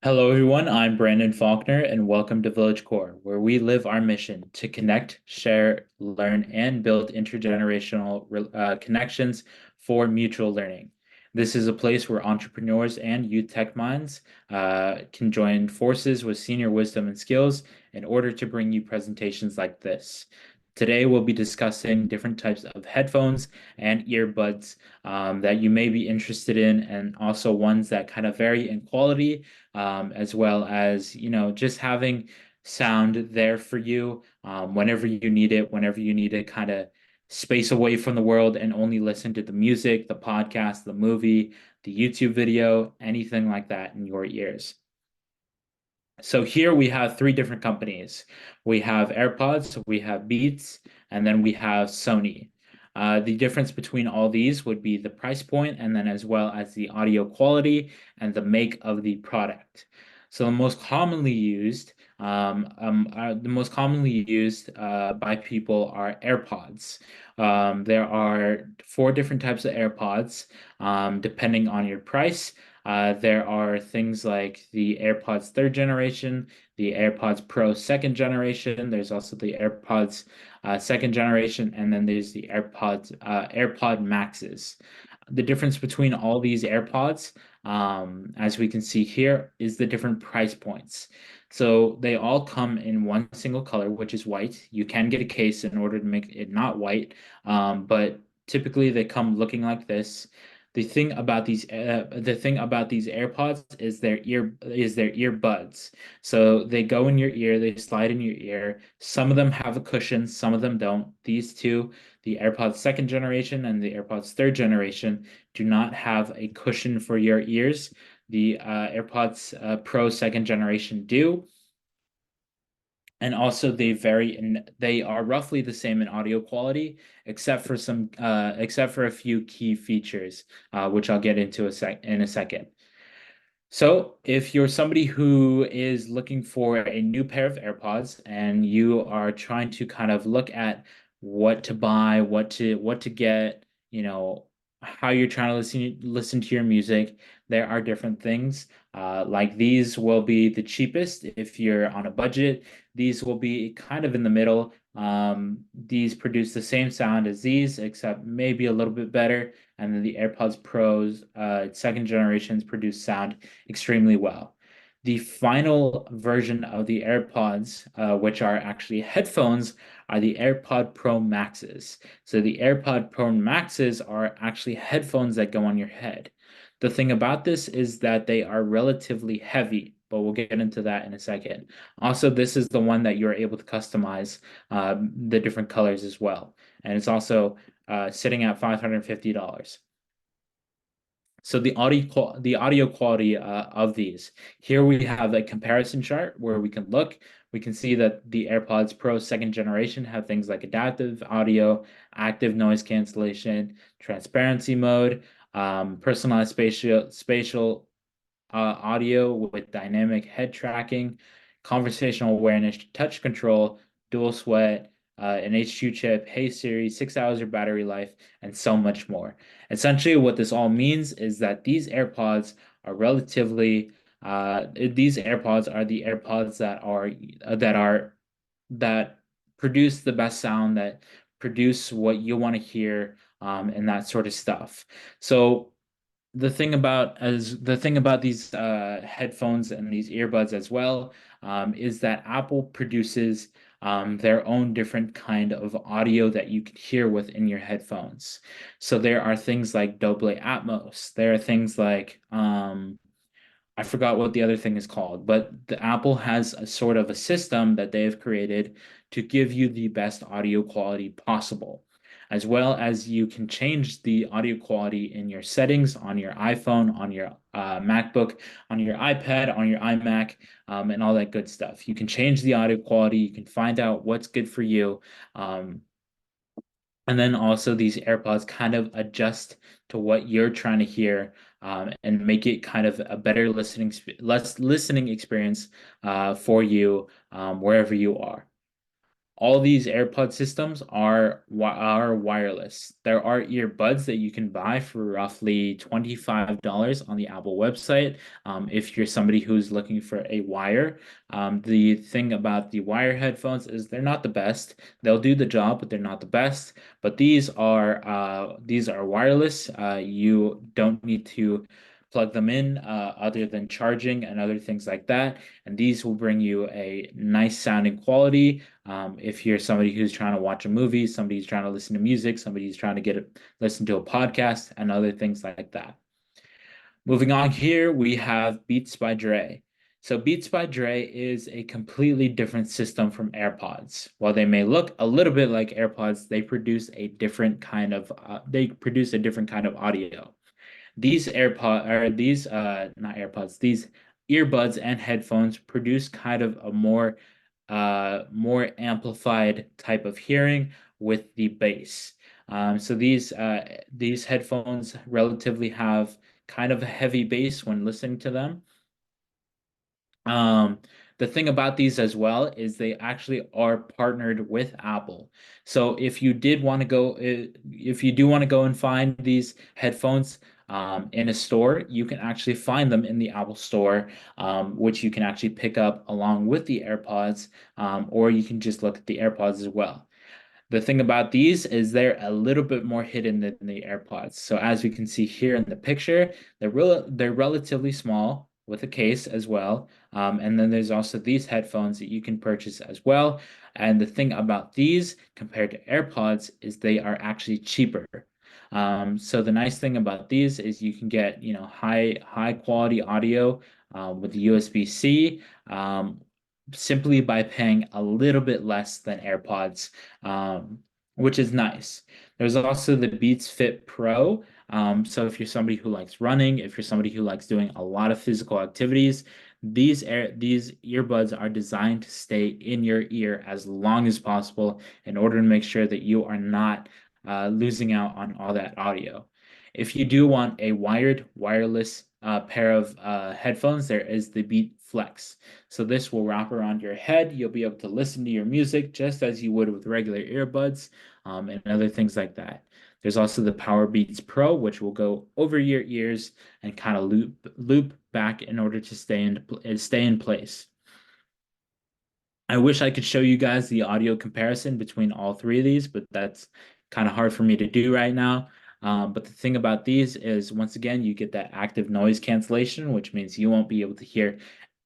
Hello, everyone. I'm Brandon Faulkner, and welcome to Village Core, where we live our mission to connect, share, learn, and build intergenerational connections for mutual learning. This is a place where entrepreneurs and youth tech minds can join forces with senior wisdom and skills in order to bring you presentations like this. Today, we'll be discussing different types of headphones and earbuds that you may be interested in, and also ones that kind of vary in quality as well as, just having sound there for you whenever you need to kind of space away from the world and only listen to the music, the podcast, the movie, the YouTube video, anything like that in your ears. So here we have three different companies. We have AirPods, we have Beats, and then we have Sony. The difference between all these would be the price point and then as well as the audio quality and the make of the product. So the most commonly used by people are AirPods. There are four different types of AirPods, depending on your price. There are things like the AirPods third generation, the AirPods Pro second generation. There's also the AirPods second generation, and then there's the AirPod Maxes. The difference between all these AirPods, as we can see here, is the different price points. So they all come in one single color, which is white. You can get a case in order to make it not white, but typically they come looking like this. The thing about these AirPods is their earbuds. So they go in your ear, they slide in your ear. Some of them have a cushion, some of them don't. These two, the AirPods second generation and the AirPods third generation, do not have a cushion for your ears. The AirPods Pro second generation do. And also they are roughly the same in audio quality, except for a few key features, which I'll get into in a second. So, if you're somebody who is looking for a new pair of AirPods and you are trying to kind of look at what to buy, what to get, how you're trying to listen to your music, there are different things. Like these will be the cheapest if you're on a budget. These will be kind of in the middle. These produce the same sound as these, except maybe a little bit better. And then the AirPods Pros, second generations produce sound extremely well. The final version of the AirPods, which are actually headphones, are the AirPod Pro Maxes. So the AirPod Pro Maxes are actually headphones that go on your head. The thing about this is that they are relatively heavy, but we'll get into that in a second. Also, this is the one that you're able to customize the different colors as well. And it's also sitting at $550. So the audio quality of these. Here we have a comparison chart where we can look. We can see that the AirPods Pro second generation have things like adaptive audio, active noise cancellation, transparency mode, personalized spatial audio with dynamic head tracking, conversational awareness, touch control, dual sweat, an H2 chip, Hey Siri, 6 hours of battery life, and so much more. Essentially, what this all means is that these AirPods are the AirPods that produce the best sound, that produce what you want to hear, and that sort of stuff. So the thing about these headphones and these earbuds as well, is that Apple produces their own different kind of audio that you can hear within your headphones. So there are things like Dolby Atmos. There are things like I forgot what the other thing is called, but the Apple has a sort of a system that they have created to give you the best audio quality possible, as well as you can change the audio quality in your settings on your iPhone, on your MacBook, on your iPad, on your iMac, and all that good stuff. You can change the audio quality. You can find out what's good for you. Um, and then also these AirPods kind of adjust to what you're trying to hear, and make it kind of a better less listening experience for you, wherever you are. All these AirPod systems are wireless. There are earbuds that you can buy for roughly $25 on the Apple website. If you're somebody who's looking for a wire, the thing about the wire headphones is they're not the best. They'll do the job, but they're not the best. But these are wireless. You don't need to plug them in other than charging and other things like that. And these will bring you a nice sounding quality. If you're somebody who's trying to watch a movie, somebody who's trying to listen to music, somebody who's trying to listen to a podcast, and other things like that. Moving on here, we have Beats by Dre. So Beats by Dre is a completely different system from AirPods. While they may look a little bit like AirPods, they produce a different kind of audio. These not AirPods, these earbuds and headphones produce kind of a more amplified type of hearing with the bass. So these headphones relatively have kind of a heavy bass when listening to them. Um, the thing about these as well is they actually are partnered with Apple. So if you do want to go and find these headphones in a store, you can actually find them in the Apple Store, which you can actually pick up along with the AirPods, or you can just look at the AirPods as well. The thing about these is they're a little bit more hidden than the AirPods. So as we can see here in the picture, they're relatively small with a case as well. And then there's also these headphones that you can purchase as well. And the thing about these compared to AirPods is they are actually cheaper. So the nice thing about these is you can get, high quality audio with the USB-C. Simply by paying a little bit less than AirPods, which is nice. There's also the Beats Fit Pro. So if you're somebody who likes running, if you're somebody who likes doing a lot of physical activities, these earbuds are designed to stay in your ear as long as possible in order to make sure that you are not losing out on all that audio. If you do want a wireless pair of headphones, there is the Beat Flex. So this will wrap around your head. You'll be able to listen to your music just as you would with regular earbuds, and other things like that. There's also the Power Beats Pro, which will go over your ears and kind of loop back in order to stay in place. I wish I could show you guys the audio comparison between all three of these, but that's kind of hard for me to do right now. But the thing about these is, once again, you get that active noise cancellation, which means you won't be able to hear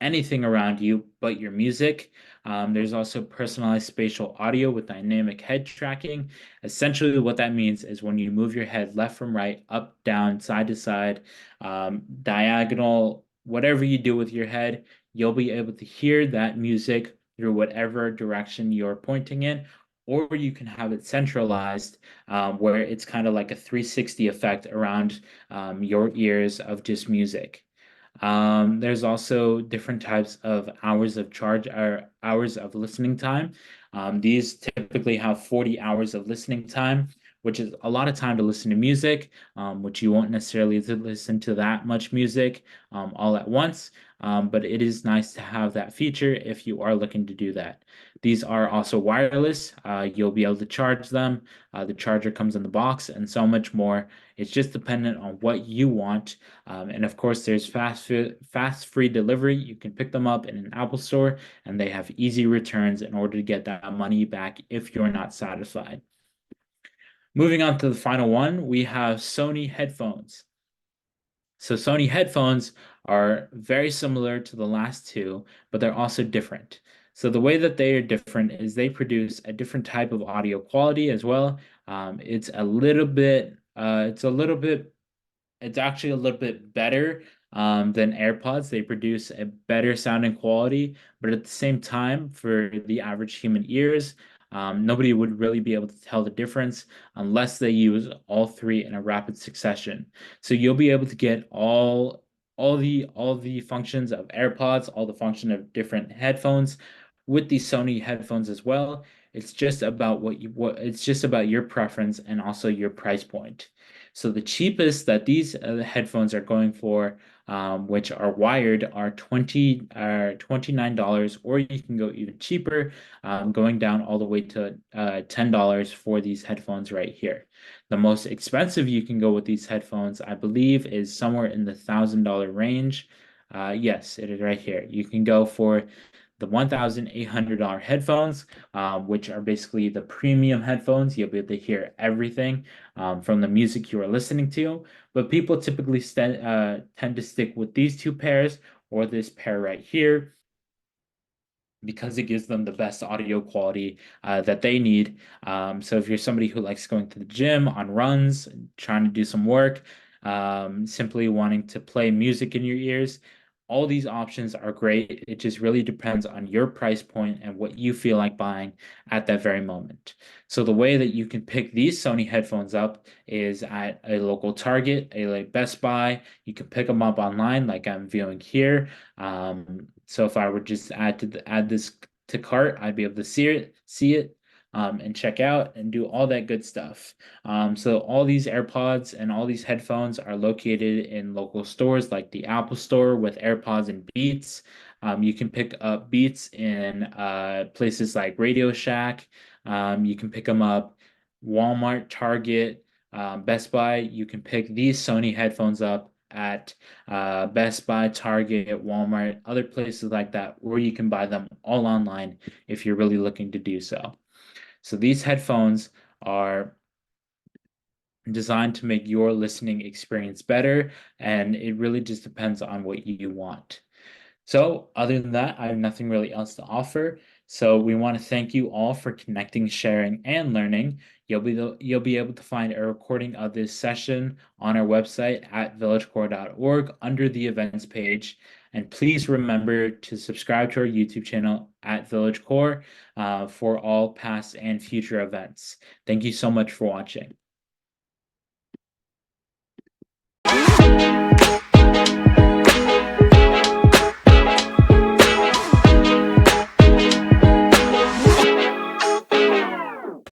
anything around you but your music. There's also personalized spatial audio with dynamic head tracking. Essentially, what that means is when you move your head left from right, up, down, side to side, diagonal, whatever you do with your head, you'll be able to hear that music through whatever direction you're pointing in, or you can have it centralized, where it's kind of like a 360 effect around your ears of just music. There's also different types of hours of charge or hours of listening time. These typically have 40 hours of listening time, which is a lot of time to listen to music, which you won't necessarily listen to that much music all at once. But it is nice to have that feature if you are looking to do that. These are also wireless. You'll be able to charge them. The charger comes in the box and so much more. It's just dependent on what you want. And of course, there's fast free delivery. You can pick them up in an Apple store, and they have easy returns in order to get that money back if you're not satisfied. Moving on to the final one, we have Sony headphones. So Sony headphones are very similar to the last two, but they're also different. So the way that they are different is they produce a different type of audio quality as well. It's actually a little bit better than AirPods. They produce a better sounding quality, but at the same time, for the average human ears, nobody would really be able to tell the difference unless they use all three in a rapid succession. So you'll be able to get all the functions of AirPods, all the function of different headphones with the Sony headphones as well. It's just about it's just about your preference and also your price point. So the cheapest that these headphones are going for, which are wired, are $29, or you can go even cheaper, going down all the way to $10 for these headphones right here. The most expensive you can go with these headphones, I believe, is somewhere in the $1,000 range. Yes, it is right here. You can go for the $1,800 headphones, which are basically the premium headphones. You'll be able to hear everything from the music you are listening to. But people typically tend to stick with these two pairs or this pair right here because it gives them the best audio quality that they need. So if you're somebody who likes going to the gym on runs, trying to do some work, simply wanting to play music in your ears, all these options are great. It just really depends on your price point and what you feel like buying at that very moment. So the way that you can pick these Sony headphones up is at a local Target, a like Best Buy. You can pick them up online, like I'm viewing here. So if I were just add this to cart, I'd be able to see it, and check out and do all that good stuff. So all these AirPods and all these headphones are located in local stores like the Apple Store with AirPods and Beats. You can pick up Beats in places like Radio Shack. You can pick them up Walmart, Target, Best Buy. You can pick these Sony headphones up at Best Buy, Target, Walmart, other places like that, where you can buy them all online if you're really looking to do so. So these headphones are designed to make your listening experience better, and it really just depends on what you want. So, other than that, I have nothing really else to offer. So, we want to thank you all for connecting, sharing, and learning. You'll be able to find a recording of this session on our website at villagecore.org under the events page. And please remember to subscribe to our YouTube channel at VillageCore for all past and future events. Thank you so much for watching.